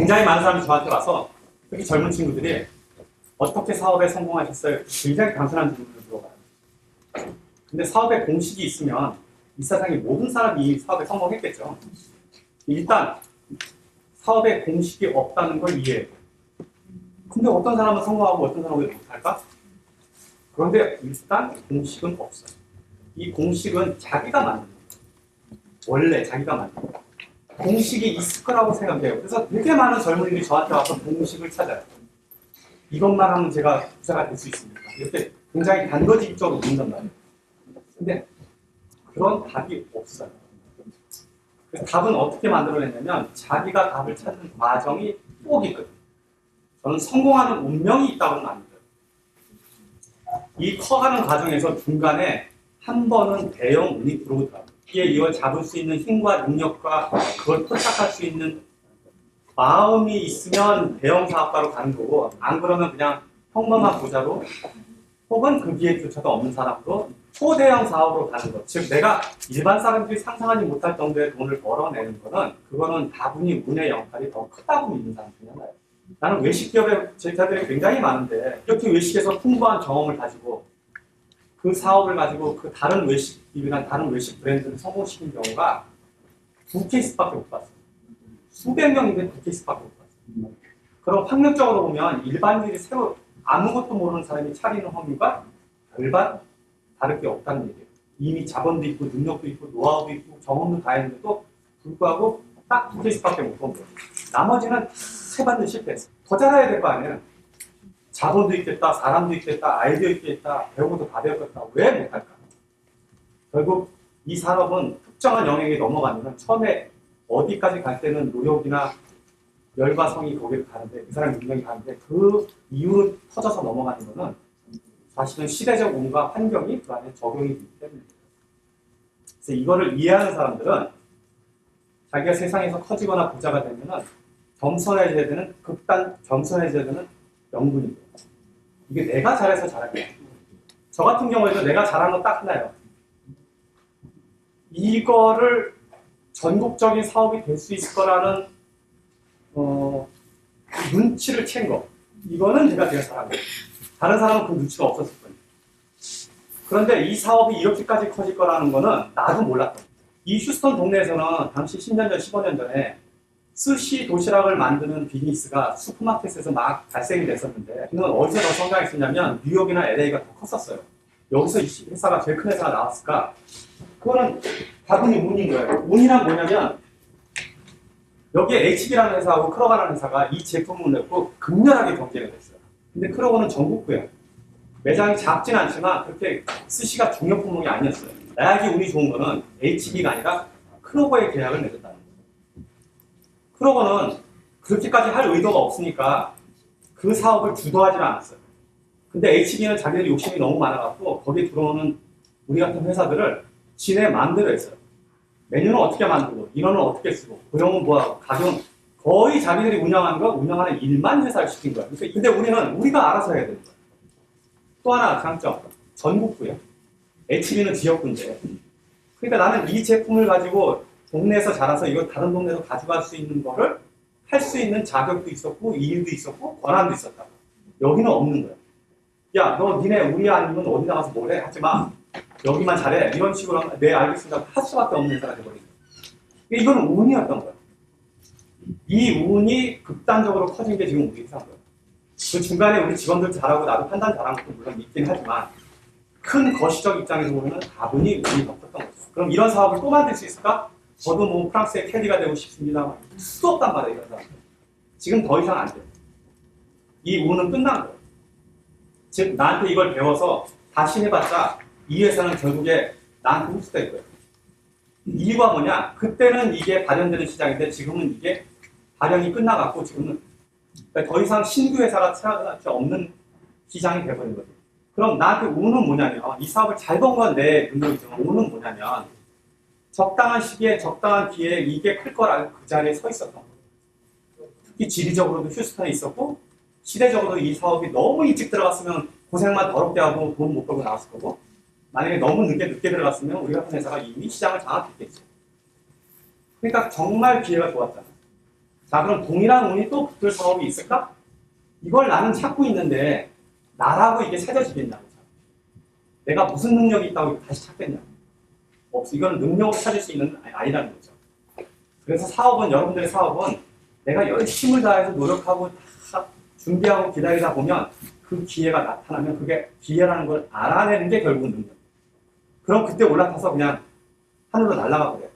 굉장히 많은 사람이 저한테 와서 특히 젊은 친구들이 어떻게 사업에 성공하셨어요? 굉장히 단순한 질문을 물어봐요. 근데 사업에 공식이 있으면 이 세상의 모든 사람이 이 사업에 성공했겠죠. 일단 사업에 공식이 없다는 걸 이해해요. 근데 어떤 사람은 성공하고 어떤 사람은 못할까? 그런데 일단 공식은 없어요. 이 공식은 자기가 만드는 거예요. 원래 자기가 만드는 거예요. 공식이 있을 거라고 생각해요. 그래서 되게 많은 젊은이들이 저한테 와서 공식을 찾아요. 이것만 하면 제가 부자가 될 수 있습니까? 이렇게 굉장히 단도직입적으로 묻는단 말이에요. 근데 그런 답이 없어요. 그래서 답은 어떻게 만들어냈냐면 자기가 답을 찾는 과정이 꼭 있거든요. 저는 성공하는 운명이 있다고는 안 믿어요. 이 커가는 과정에서 중간에 한 번은 대형 운이 들어오더라고요. 이에 이걸 잡을 수 있는 힘과 능력과 그걸 포착할 수 있는 마음이 있으면 대형 사업가로 가는 거고, 안 그러면 그냥 평범한 부자로 혹은 그 기회조차도 없는 사람으로 초대형 사업으로 가는 것. 즉 내가 일반 사람들이 상상하지 못할 정도의 돈을 벌어내는 거는 그거는 다분히 운의 역할이 더 크다고 믿는 사람 중에 하나예요. 나는 외식 기업의 제자들이 굉장히 많은데 이렇게 외식에서 풍부한 경험을 가지고 그 사업을 가지고 그 다른 외식집이나 다른 외식 브랜드를 성공시킨 경우가 2케이스밖에 못 봤어요. 수백 명인데 2케이스밖에 못 봤어요. 그럼 확률적으로 보면 일반인들이 새로 아무것도 모르는 사람이 차리는 확률과 별반 다를 게 없다는 얘기예요. 이미 자본도 있고 능력도 있고 노하우도 있고 경험도 다 했는데도 불구하고 딱 2케이스밖에 못 본 거예요. 나머지는 세 번도 실패했어요. 더 잘해야 될 거 아니에요. 자본도 있겠다, 사람도 있겠다, 아이디어 있겠다, 배우고도 다 배웠겠다. 왜 못할까? 결국 이 산업은 특정한 영역에 넘어가면 처음에 어디까지 갈 때는 노력이나 열과 성이 거기를 가는데 그 사람 능력이 가는데 그 이유로 터져서 넘어가는 거는 사실은 시대적 운과 환경이 그 안에 적용이 되기 때문입니다. 그래서 이거를 이해하는 사람들은 자기가 세상에서 커지거나 부자가 되면은 겸손해져야 되는 겸손해져야 되는 명분입니다. 이게 내가 잘해서 잘한 거예요. 저 같은 경우에도 내가 잘한 거 딱 하나예요. 이거를 전국적인 사업이 될 수 있을 거라는 눈치를 챈 거. 이거는 제가 잘한 거예요. 다른 사람은 그 눈치가 없었을 거예요. 그런데 이 사업이 이렇게까지 커질 거라는 거는 나도 몰랐던 거예요. 이 휴스턴 동네에서는 당시 10년 전, 15년 전에 스시 도시락을 만드는 비즈니스가 슈퍼마켓에서 막 발생이 됐었는데 그는 어디서 더 성장했었냐면 뉴욕이나 LA가 더 컸었어요. 여기서 이 회사가 제일 큰 회사가 나왔을까? 그거는 다분히 운인 거예요. 운이란 뭐냐면 여기에 HB라는 회사하고 크로거라는 회사가 이 제품을 내고 극렬하게 경쟁을 했어요. 근데 크로거는 전국구예요. 매장이 작진 않지만 그렇게 스시가 중요 품목이 아니었어요. 나약이 운이 좋은 거는 HB가 아니라 크로거의 계약을 맺었다는 거예요. 크로거는 그렇게까지 할 의도가 없으니까 그 사업을 주도하지 않았어요. 근데 HB는 자기들 욕심이 너무 많아갖고 거기에 들어오는 우리 같은 회사들을 지네 마음대로 했어요. 메뉴는 어떻게 만들고, 인원은 어떻게 쓰고, 고용은 뭐하고, 가격은 거의 자기들이 운영하는 일만 회사를 시킨 거예요. 근데 우리는 우리가 알아서 해야 되는 거예요. 또 하나 장점, 전국구예요. HB는 지역구인데. 그러니까 나는 이 제품을 가지고 동네에서 자라서 이거 다른 동네에서 가져갈 수 있는 거를 할 수 있는 자격도 있었고, 이유도 있었고, 권한도 있었다. 여기는 없는 거예요. 야, 너 니네 우리 아니면 어디 나가서 뭐래? 하지 마. 여기만 잘해. 이런 식으로 하면 네 알겠습니다. 할 수밖에 없는 회사가 돼버린 거예요. 이거는 운이었던 거예요. 이 운이 극단적으로 커진 게 지금 우리 회사인 거예요. 그 중간에 우리 직원들 잘하고 나도 판단 잘한 것도 물론 있긴 하지만 큰 거시적 입장에서 보면 다분히 운이 더 컸던 거죠. 그럼 이런 사업을 또 만들 수 있을까? 저도 뭐 프랑스의 캐리가 되고 싶습니다. 수도 없단 말이에요. 이런 사람들. 지금 더 이상 안 돼요. 이 운은 끝난 거예요. 즉 나한테 이걸 배워서 다시 해봤자 이 회사는 결국에 나한테 흡수될 거예요. 이유가 뭐냐? 그때는 이게 발현되는 시장인데 지금은 이게 발현이 끝나갔고 지금은 더 이상 신규 회사가 태어날 수 없는 시장이 돼버린 거죠. 그럼 나한테 운은 뭐냐면 이 사업을 잘 본 건 내 능력이지만 운은 뭐냐면 적당한 시기에 적당한 기회에 이게 클 거라고 그 자리에 서 있었던 거예요. 특히 지리적으로도 휴스턴에 있었고 시대적으로 이 사업이 너무 일찍 들어갔으면 고생만 더럽게 하고 돈 못 벌고 나왔을 거고 만약에 너무 늦게 들어갔으면 우리 같은 회사가 이미 시장을 장악했겠죠. 그러니까 정말 기회가 좋았잖아요. 자, 그럼 동일한 운이 또 붙을 사업이 있을까? 이걸 나는 찾고 있는데 나라고 이게 찾아지겠냐고. 내가 무슨 능력이 있다고 다시 찾겠냐? 없어. 이거는 능력으로 찾을 수 있는 아니라는 거죠. 그래서 사업은, 여러분들의 사업은 내가 열심을 다해서 노력하고 다 준비하고 기다리다 보면 그 기회가 나타나면 그게 기회라는 걸 알아내는 게 결국은 능력. 그럼 그때 올라타서 그냥 하늘로 날아가 버려요.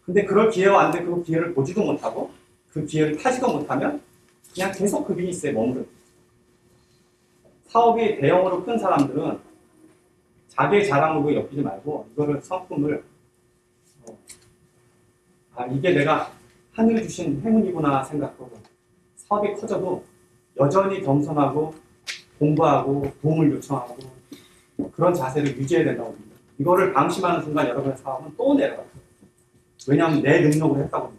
근데 그럴 기회가 왔는데 그 기회를 보지도 못하고 그 기회를 타지도 못하면 그냥 계속 그 비즈니스에 머무르는 거죠. 사업이 대형으로 큰 사람들은 자기의 자랑으로 엮이지 말고 이거를 성품을 이게 내가 하늘이 주신 행운이구나 생각하고 사업이 커져도 여전히 겸손하고 공부하고 도움을 요청하고 그런 자세를 유지해야 된다고 봅니다. 이거를 방심하는 순간 여러분의 사업은 또 내려가요. 왜냐하면 내 능력으로 했다고 봅니다.